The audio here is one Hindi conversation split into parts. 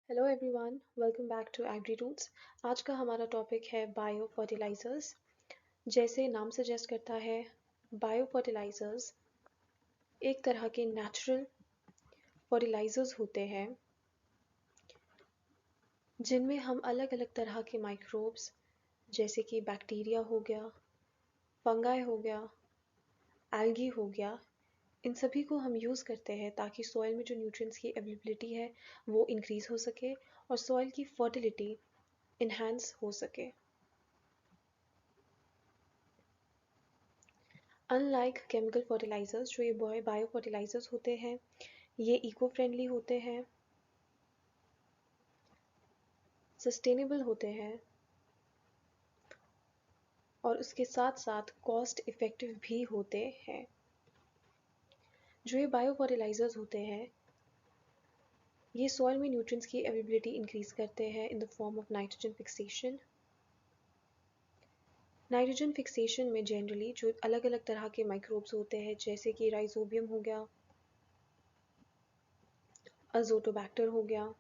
Hello everyone, welcome back to agri roots. आज का हमारा टॉपिक है बायो फर्टिलाइजर्स। जैसे नाम सजेस्ट करता है, बायो फर्टिलाइजर्स एक तरह के नेचुरल फर्टिलाइजर्स होते हैं जिनमें हम अलग अलग तरह के माइक्रोब्स जैसे कि बैक्टीरिया हो गया, फंगाई हो गया, एल्गी हो गया, इन सभी को हम यूज़ करते हैं ताकि सॉइल में जो न्यूट्रिएंट्स की अवेलेबिलिटी है वो इंक्रीज़ हो सके और सॉइल की फर्टिलिटी इन्हांस हो सके। अनलाइक केमिकल फर्टिलाइजर्स, जो ये बायो फर्टिलाइजर्स होते हैं, ये इको फ्रेंडली होते हैं, सस्टेनेबल होते हैं और उसके साथ साथ कॉस्ट इफ़ेक्टिव भी होते हैं। जो ये बायो फर्टिलाइजर्स होते हैं, ये सॉइल में न्यूट्रिएंट्स की अवेलेबिलिटी इंक्रीज करते हैं in the form of nitrogen fixation. Nitrogen fixation में जनरली जो अलग अलग तरह के माइक्रोब्स होते हैं जैसे कि राइजोबियम हो गया, अजोटोबैक्टर हो गया,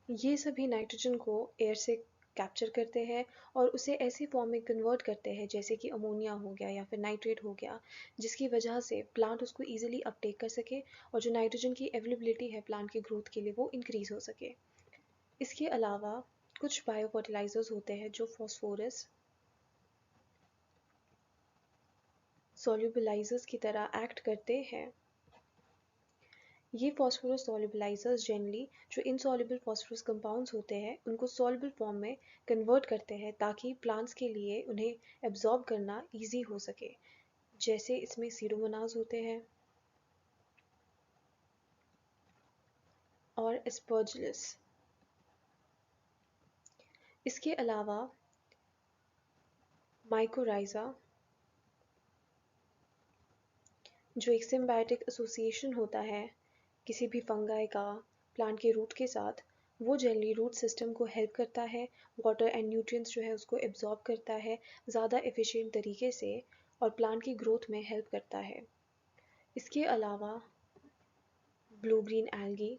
ये सभी नाइट्रोजन को एयर से कैप्चर करते हैं और उसे ऐसी फॉर्म में कन्वर्ट करते हैं जैसे कि अमोनिया हो गया या फिर नाइट्रेट हो गया, जिसकी वजह से प्लांट उसको ईजिली अपटेक कर सके और जो नाइट्रोजन की अवेलेबिलिटी है प्लांट की ग्रोथ के लिए वो इंक्रीज हो सके। इसके अलावा कुछ बायो फर्टिलाइजर्स होते हैं जो फॉस्फोरस सॉल्युबलाइजर्स की तरह एक्ट करते हैं। ये फॉस्फोरस सॉल्युबलाइजर्स जनरली जो इनसॉल्युबल फॉस्फोरस कंपाउंड्स होते हैं उनको सॉल्युबल फॉर्म में कन्वर्ट करते हैं ताकि प्लांट्स के लिए उन्हें एब्जॉर्ब करना इजी हो सके। जैसे इसमें सीडोमोनास होते हैं और एस्परजिलस। इसके अलावा माइकोराइजा, जो एक सिम्बायोटिक एसोसिएशन होता है किसी भी फंगाई का प्लांट के रूट के साथ, वो जनरली रूट सिस्टम को हेल्प करता है, वाटर एंड न्यूट्रिएंट्स जो है उसको एब्जॉर्ब करता है ज़्यादा एफिशिएंट तरीके से और प्लांट की ग्रोथ में हेल्प करता है। इसके अलावा ब्लू ग्रीन एल्गी,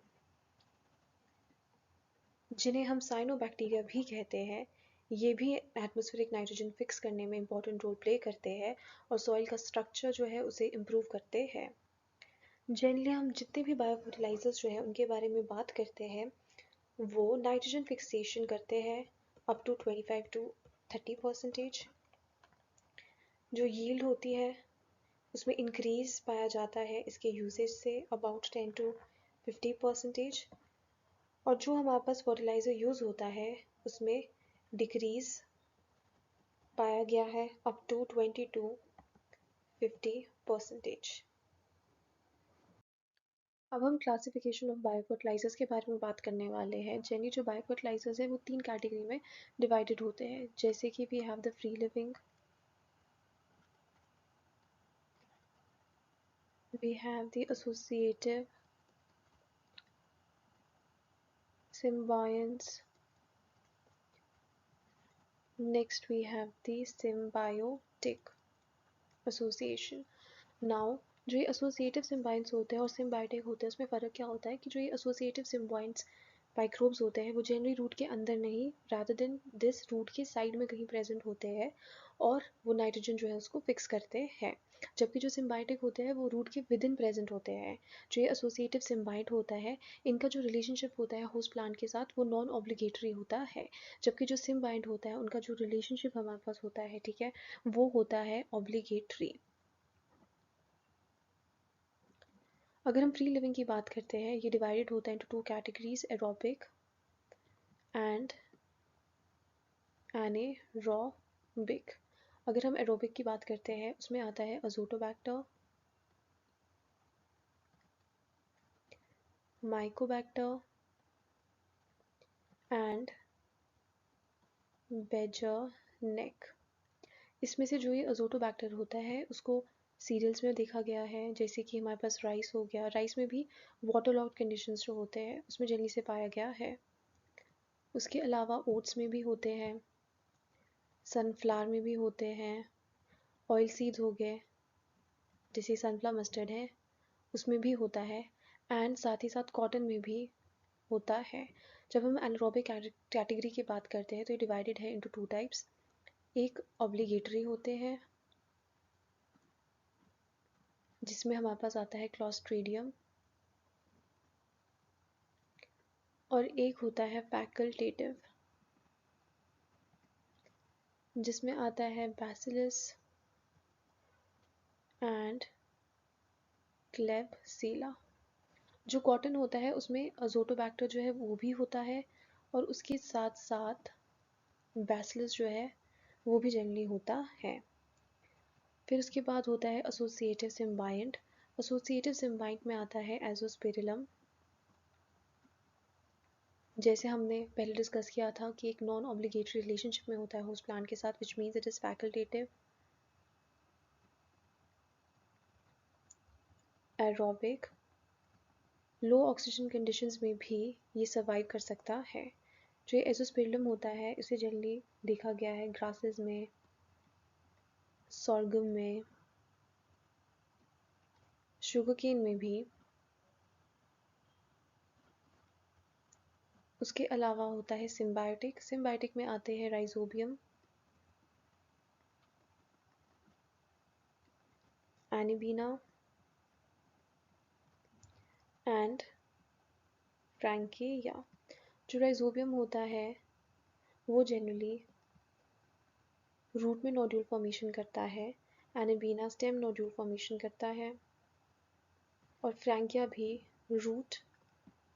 जिन्हें हम साइनोबैक्टीरिया भी कहते हैं, ये भी एटमॉस्फेरिक नाइट्रोजन फिक्स करने में इंपॉर्टेंट रोल प्ले करते हैं और सॉइल का स्ट्रक्चर जो है उसे इम्प्रूव करते हैं। जनरली हम जितने भी बायो फर्टिलाइजर्स जो है उनके बारे में बात करते हैं, वो नाइट्रोजन फिक्सेशन करते हैं अप टू 25 to 30%। जो यील्ड होती है उसमें इंक्रीज पाया जाता है इसके यूसेज से अबाउट 10 to 50%। और जो हमारे पास फर्टिलाइज़र यूज़ होता है उसमें डिक्रीज पाया गया है अप टू 20 to 50%। अब हम क्लासिफिकेशन ऑफ बायोफर्टिलाइजर्स के बारे में बात करने वाले हैं। जनरली जो बायोफर्टिलाइजर्स है वो 3 कैटेगरी में डिवाइडेड होते हैं, जैसे कि we have the free living, we have the associative, symbionts, next we have the symbiotic association. Now जो ये एसोसिएटिव सिम्बाइंट्स होते हैं और सिम्बायोटिक होते हैं उसमें फ़र्क क्या होता है कि जो ये एसोसिएटिव सिम्बाइंट्स माइक्रोब्स होते हैं वो जनरली रूट के अंदर नहीं, रादर देन दिस रूट के साइड में कहीं प्रेजेंट होते हैं और वो नाइट्रोजन जो है उसको फिक्स करते हैं। जबकि जो सिम्बायोटिक होते हैं वो रूट के विद इन प्रेजेंट होते हैं। जो ये एसोसिएटिव सिम्बायोट होता है, इनका जो रिलेशनशिप होता है होस्ट प्लांट के साथ वो नॉन ऑब्लिगेटरी होता है, जबकि जो सिम्बायोट होता है उनका जो रिलेशनशिप हमारे पास होता है, ठीक है, वो होता है ऑब्लिगेटरी। अगर हम फ्री लिविंग की बात करते हैं, ये डिवाइडेड होता है into 2 categories, aerobic and anaerobic. अगर हम एरोबिक की बात करते हैं उसमें आता है अजोटोबैक्टर, माइकोबैक्टर एंड बेजरनेक। इसमें से जो ये अजोटोबैक्टर होता है उसको सीरियल्स में देखा गया है, जैसे कि हमारे पास राइस हो गया, राइस में भी वाटर लॉग कंडीशंस जो होते हैं उसमें जल्दी से पाया गया है। उसके अलावा ओट्स में भी होते हैं, सनफ्लावर में भी होते हैं, ऑयल सीड्स हो गए जैसे सनफ्लावर मस्टर्ड है उसमें भी होता है, एंड साथ ही साथ कॉटन में भी होता है। जब हम एनारोबिक कैटेगरी की बात करते हैं तो ये डिवाइडेड है इनटू टू टाइप्स। एक ऑब्लिगेटरी होते हैं जिसमें हमारे पास आता है क्लॉस्ट्रीडियम, और एक होता है फैकल्टेटिव जिसमें आता है बैसिलस एंड क्लेबसीला। जो कॉटन होता है उसमें अजोटोबैक्टर जो है वो भी होता है, और उसके साथ साथ बैसिलस जो है वो भी जनरली होता है। फिर उसके बाद होता है एसोसिएटिव सिम्बायंट। एसोसिएटिव सिम्बायंट में आता है एजोस्पेरिलम, जैसे हमने पहले डिस्कस किया था कि एक नॉन ऑब्लिगेटरी रिलेशनशिप में होता है होस्ट प्लांट के साथ, which means it is facultative. Aerobic low oxygen conditions में भी ये सर्वाइव कर सकता है। जो एजोस्पेरिलम होता है इसे जनरली देखा गया है ग्रासेस में, सॉर्गम में, शुगरकेन में भी। उसके अलावा होता है सिम्बायोटिक। सिम्बायोटिक में आते हैं राइजोबियम, एनिबीना एंड फ्रैंकिया। जो राइजोबियम होता है वो जनरली रूट में नोड्यूल फॉर्मेशन करता है, एनिबीना स्टेम नोड्यूल फॉर्मेशन करता है, और फ्रैंकिया भी रूट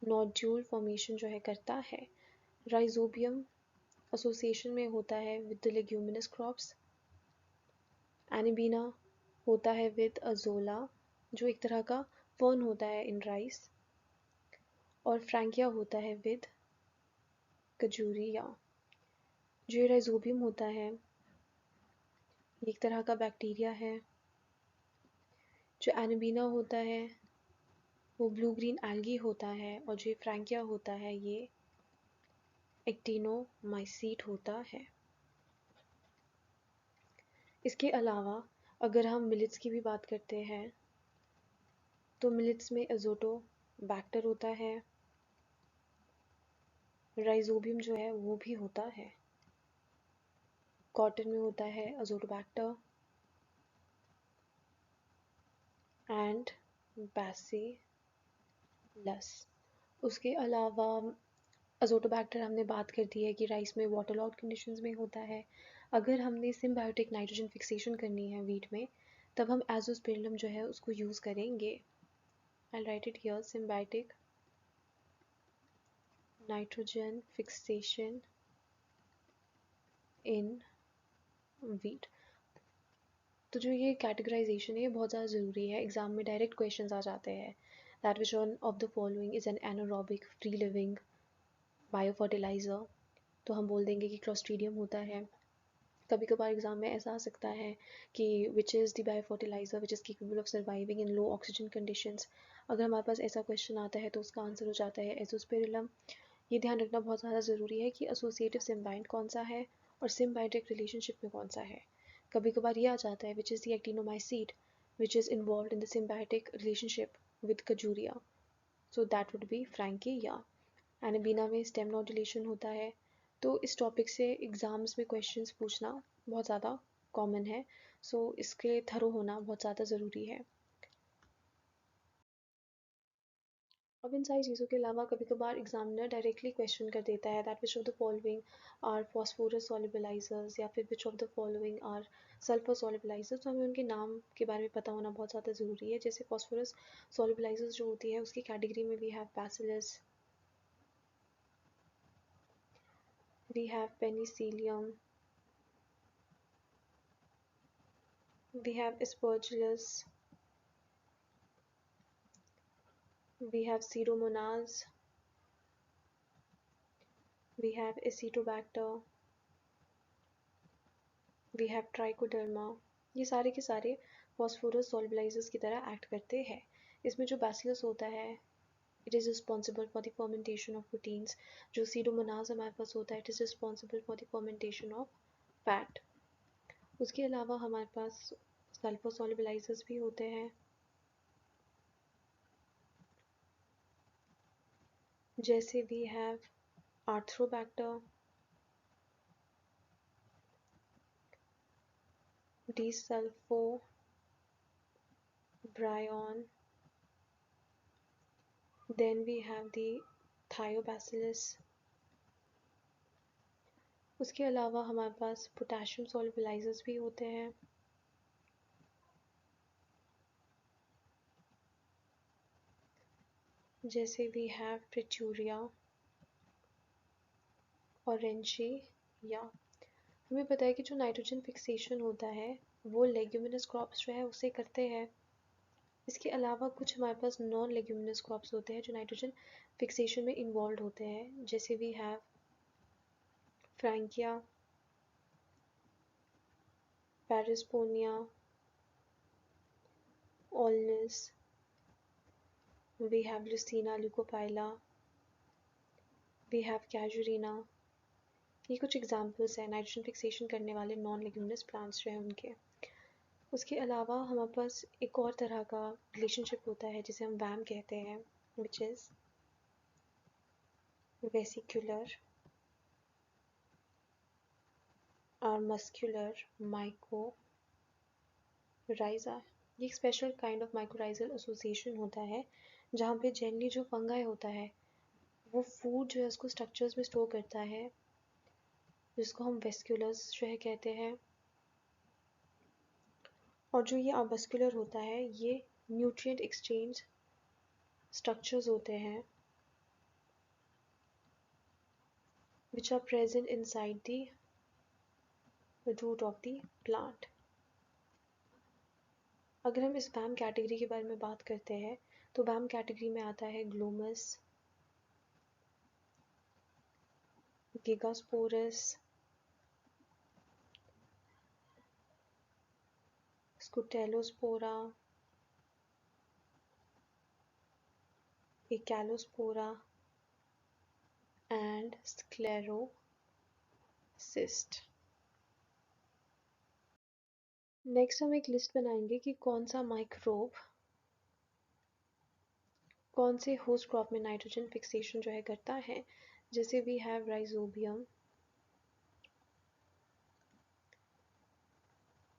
नोड्यूल फॉर्मेशन जो है करता है। राइजोबियम एसोसिएशन में होता है विद द लेग्यूमिनस क्रॉप्स, एनिबीना होता है विद अजोला जो एक तरह का फर्न होता है इन राइस, और फ्रैंकिया होता है विद कजूरिया। जो राइजोबियम होता है एक तरह का बैक्टीरिया है। जो एनिबीना होता है वो ब्लू ग्रीन एल्गी होता है, और जो फ्रैंकिया होता है ये एक्टिनोमाइसीट होता है। इसके अलावा अगर हम मिलेट्स की भी बात करते हैं तो मिलेट्स में एजोटोबैक्टर होता है, राइजोबियम जो है वो भी होता है। कॉटन में होता है अजोटोबैक्टर एंड बैसिलस। उसके अलावा अजोटोबैक्टर हमने बात कर दी है कि राइस में वाटरलॉग्ड कंडीशंस में होता है। अगर हमने सिम्बायोटिक नाइट्रोजन फिक्सेशन करनी है वीट में तब हम एजोस्पेरिलम जो है उसको यूज़ करेंगे। I write it here, symbiotic nitrogen fixation in wheat. तो जो ये कैटेगराइजेशन है ये बहुत ज़्यादा ज़रूरी है, एग्जाम में डायरेक्ट क्वेश्चंस आ जाते हैं। That which one of the following is an anaerobic free living biofertilizer. तो हम बोल देंगे कि क्लोस्ट्रीडियम होता है। कभी कभार एग्जाम में ऐसा आ सकता है कि which is the biofertilizer which is capable of surviving in low oxygen conditions. अगर हमारे पास ऐसा क्वेश्चन आता है तो उसका आंसर हो जाता है एजोस्पेरिलम। ये ध्यान रखना बहुत ज़्यादा ज़रूरी है कि एसोसिएटिव सिम्बाइंट कौन सा है और सिम्बायोटिक रिलेशनशिप में कौन सा है। कभी कभार ये आ जाता है which is the actinomycete which is involve in the symbiotic relationship with Casuarina, so that would be Frankia. Anabaena में स्टेम नोडुलेशन होता है। तो इस टॉपिक से एग्ज़ाम्स में क्वेश्चंस पूछना बहुत ज़्यादा कॉमन है, सो इसके थरो होना बहुत ज़्यादा ज़रूरी है। अब इन सारी चीज़ों के अलावा कभी कभार एग्जामिनर डायरेक्टली क्वेश्चन कर देता है that which of the following are phosphorus solubilizers, या फिर which of the following are sulphur solubilizers. तो हमें उनके नाम के बारे में पता होना बहुत ज़्यादा ज़रूरी है। जैसे फॉस्फोरस सॉल्युबलाइजर्स जो होती है उसकी कैटेगरी में we have bacillus, we have penicillium, we have Aspergillus, we have Pseudomonas, we have Acetobacter, we have Trichoderma। ये सारे के सारे फॉस्फोरस सॉल्युबलाइजर्स की तरह एक्ट करते हैं। इसमें जो बैसिलस होता है it is responsible for the fermentation of proteins. जो सीडोमोनास हमारे पास होता है it is responsible for the fermentation of fat. उसके अलावा हमारे पास सल्फर सॉल्युबलाइजर्स भी होते हैं। जैसे we have Arthrobacter, Desulfovibrio, then we have the Thiobacillus. उसके अलावा हमारे पास पोटेशियम सॉल्युबलाइजर्स भी होते हैं, जैसे वी हैव प्रिचूरिया, ऑरेंजिया। हमें पता है कि जो नाइट्रोजन फिक्सेशन होता है वो लेग्यूमिनस क्रॉप्स जो है उसे करते हैं। इसके अलावा कुछ हमारे पास नॉन लेग्यूमिनस क्रॉप्स होते हैं जो नाइट्रोजन फिक्सेशन में इन्वॉल्व होते हैं, जैसे we have Frankia, Parasponia, Alnus, we have Leucaena leucocephala, we have Casuarina. ये कुछ एग्जांपल्स हैं नाइट्रोजन फिक्सेशन करने वाले नॉन लेग्यूमिनस प्लांट्स जो हैं उनके। उसके अलावा हमारे पास एक और तरह का रिलेशनशिप होता है जिसे हम वैम कहते हैं, विच इज़ वेसिकुलर और मस्कुलर माइकोराइजा। ये एक special kind of mycorrhizal association होता है जहाँ पे जनरली जो फंगाई होता है वो फूड जो है उसको स्ट्रक्चर्स में स्टोर करता है, जिसको हम वेस्कुलर्स जो है कहते हैं। और जो ये आबस्कुलर होता है ये न्यूट्रिएंट एक्सचेंज स्ट्रक्चर्स होते हैं which are present inside the root of the plant. अगर हम इस वैम कैटेगरी के बारे में बात करते हैं तो वैम कैटेगरी में आता है ग्लोमस, गिगास्पोरस, स्कुटेलोस्पोरा, इकैलोस्पोरा एंड स्क्लेरोसिस्ट। नेक्स्ट हम एक लिस्ट बनाएंगे कि कौन सा माइक्रोब कौन से होस्ट क्रॉप में नाइट्रोजन फिक्सेशन जो है करता है। जैसे वी हैव राइजोबियम,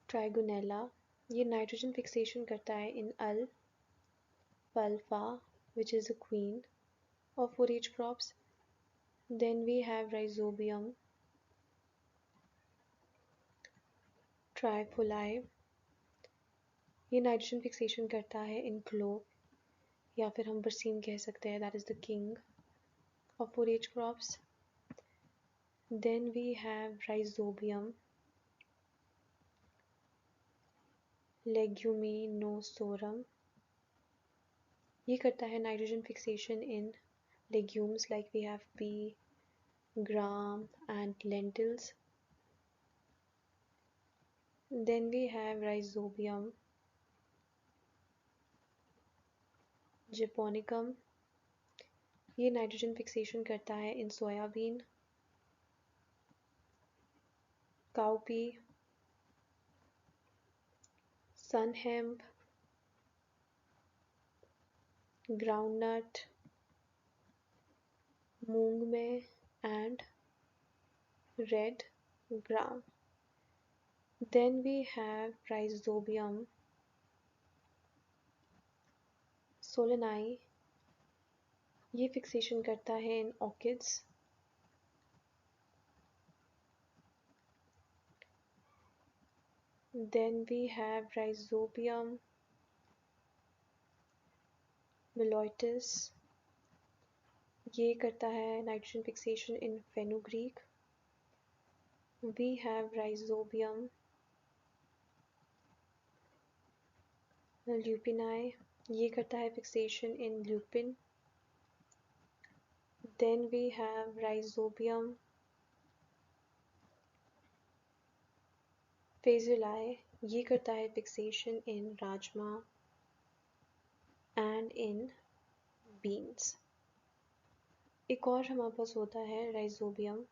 ट्राइगोनेला, ये नाइट्रोजन फिक्सेशन करता है इन अल्फाल्फा which is the queen of forage crops. Then we have Rhizobium trifoli, ये नाइट्रोजन फिक्सेशन करता है इन क्लोव या फिर हम बरसीम कह सकते हैं, that is the king of forage crops. Then we have Rhizobium leguminosarum, ये करता है nitrogen fixation in legumes like we have pea, gram and lentils. Then we have Rhizobium japonicum, ये नाइट्रोजन फिक्सेशन करता है in soybean, cowpea, sunn hemp, groundnut, moong में and red gram. Then we have Rhizobium solani, ये फिक्सेशन करता है in orchids. Then we have Rhizobium miloitus, ये करता है nitrogen fixation in fenugreek. We have Rhizobium lupini, ये करता है fixation in lupin. Then we have Rhizobium phasuli, ये करता है fixation in rajma and in beans. एक और हमारे पास होता है राइजोबियम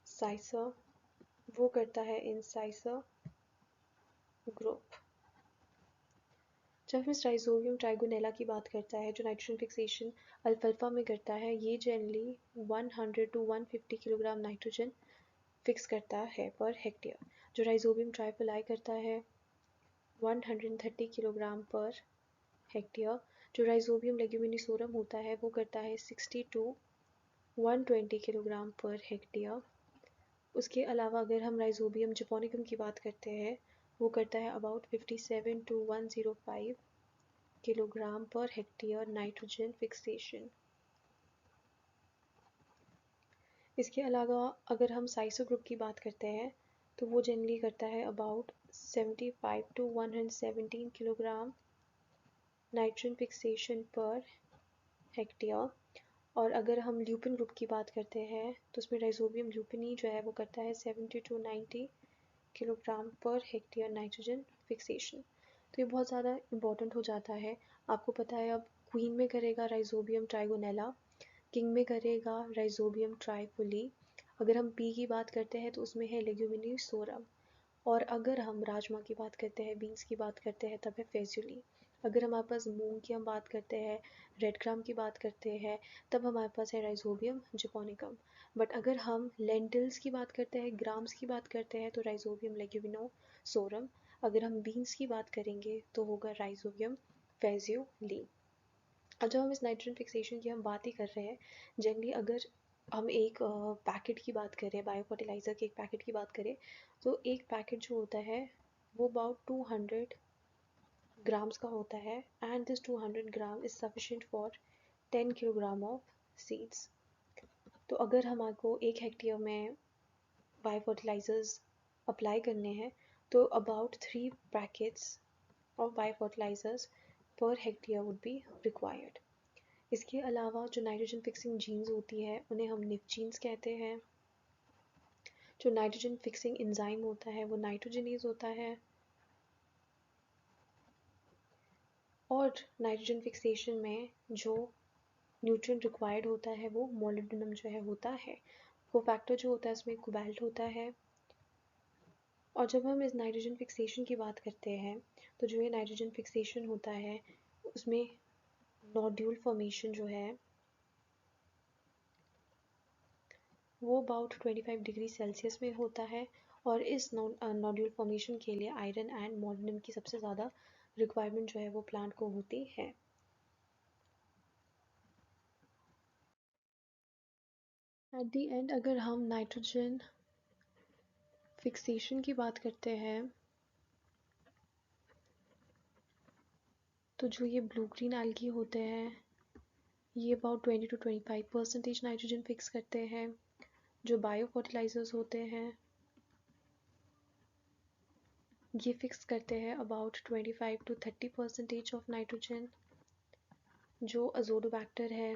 साइसर, वो करता है इन साइसर ग्रुप. जब हम इस राइजोबियम ट्राइगोनेला की बात करता है जो नाइट्रोजन फिक्सेशन अल्फाल्फा में करता है, ये generally 100 to 150 kilogram nitrogen fix करता है पर हेक्टेयर। जो राइजोबियम ट्राइपोलाई करता है 130 किलोग्राम पर हेक्टेयर। जो राइजोबियम लेग्यूमिनिसोरम होता है वो करता है 60 to 120 किलोग्राम पर हेक्टेयर। उसके अलावा अगर हम राइजोबियम जपोनिकम की बात करते हैं, वो करता है about 57 to 105 kilogram per hectare nitrogen fixation. इसके अलावा अगर हम साइसो ग्रुप की बात करते हैं तो वो जनरली करता है about 75 to 117 kilogram nitrogen fixation per hectare. और अगर हम ल्यूपिन ग्रुप की बात करते हैं तो उसमें राइजोबियम ल्यूपिनी जो है वो करता है 70 to 90 kilogram per hectare nitrogen fixation. तो ये बहुत ज़्यादा इम्पॉर्टेंट हो जाता है। आपको पता है अब क्वीन में करेगा राइजोबियम ट्राइगोनेला, किंग में करेगा राइजोबियम ट्राइफोली। अगर हम पी की बात करते हैं तो उसमें है लेग्यूमिनिसोरम। और अगर हम राजमा की बात करते हैं, बीन्स की बात करते हैं, तब है फेजुली। अगर हमारे पास मूंग की हम बात करते हैं, रेड ग्राम की बात करते हैं, तब हमारे पास है राइजोबियम जपोनिकम। बट अगर हम लेंटिल्स की बात करते हैं, ग्राम्स की बात करते हैं, तो राइजोबियम लेग्यूमिनोसोरम। अगर हम बीन्स की बात करेंगे तो होगा राइजोबियम फेजुली। और जब हम इस नाइट्रोजन फिक्सेशन की हम बात ही कर रहे हैं, जनरली अगर हम एक पैकेट की बात करें, बायो फर्टिलाइज़र के एक पैकेट की बात करें, तो एक पैकेट जो होता है वो अबाउट 200 ग्राम्स का होता है। And this 200 gram is sufficient for 10 kilogram of seeds. तो अगर हमारे एक हेक्टेयर में बायो फर्टिलाइजर्स अप्लाई करने हैं तो about 3 packets of bio fertilizers per hectare would be required. इसके अलावा जो नाइट्रोजन फिक्सिंग जीन्स होती है उन्हें हम निफ जीन्स कहते हैं। जो नाइट्रोजन फिक्सिंग एंजाइम होता है वो नाइट्रोजनेज होता है। और नाइट्रोजन फिक्सेशन में जो न्यूट्रिएंट रिक्वायर्ड होता है वो मोलिब्डेनम जो है होता है। कोफैक्टर जो होता है उसमें कोबाल्ट होता है। और जब हम इस नाइट्रोजन फिक्सेशन की बात करते हैं तो जो ये नाइट्रोजन फिक्सेशन होता है उसमें नोड्यूल फॉर्मेशन जो है वो अबाउट 25 डिग्री सेल्सियस में होता है। और इस नोड्यूल फॉर्मेशन के लिए आयरन एंड मोलिब्डेनम की सबसे ज़्यादा रिक्वायरमेंट जो है वो प्लांट को होती है। एट दी एंड अगर हम नाइट्रोजन फिक्सेशन की बात करते हैं तो जो ये ब्लू ग्रीन एल्गी होते हैं ये अबाउट 20 to 25% नाइट्रोजन फिक्स करते हैं। जो बायो फर्टिलाइजर्स होते हैं ये फिक्स करते हैं अबाउट 25 to 30% ऑफ नाइट्रोजन। जो अजोडोबैक्टर है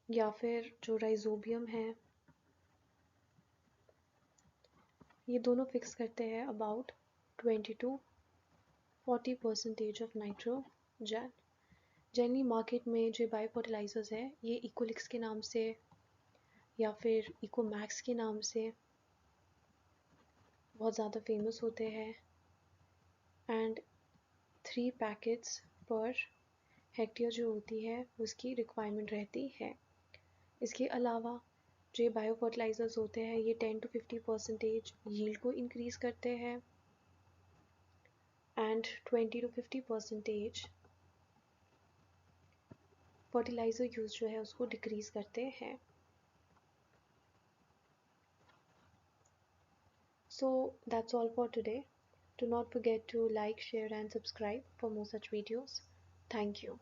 या फिर जो राइजोबियम है ये दोनों फिक्स करते हैं about 20 to 40% of nitrogen. Generally market में जो बायो फर्टिलाइजर्स है ये इकोलिक्स के नाम से या फिर इकोमैक्स के नाम से बहुत ज़्यादा फेमस होते हैं। एंड 3 पैकेट्स पर हेक्टेयर जो होती है उसकी रिक्वायरमेंट रहती है। इसके अलावा जो ये बायो फर्टिलाइजर्स होते हैं ये 10 to 50% यील्ड को इंक्रीज़ करते हैं एंड 20 to 50% फर्टिलाइज़र यूज़ जो है उसको डिक्रीज़ करते हैं। So that's all for today. Do not forget to like, share and subscribe for more such videos. Thank you.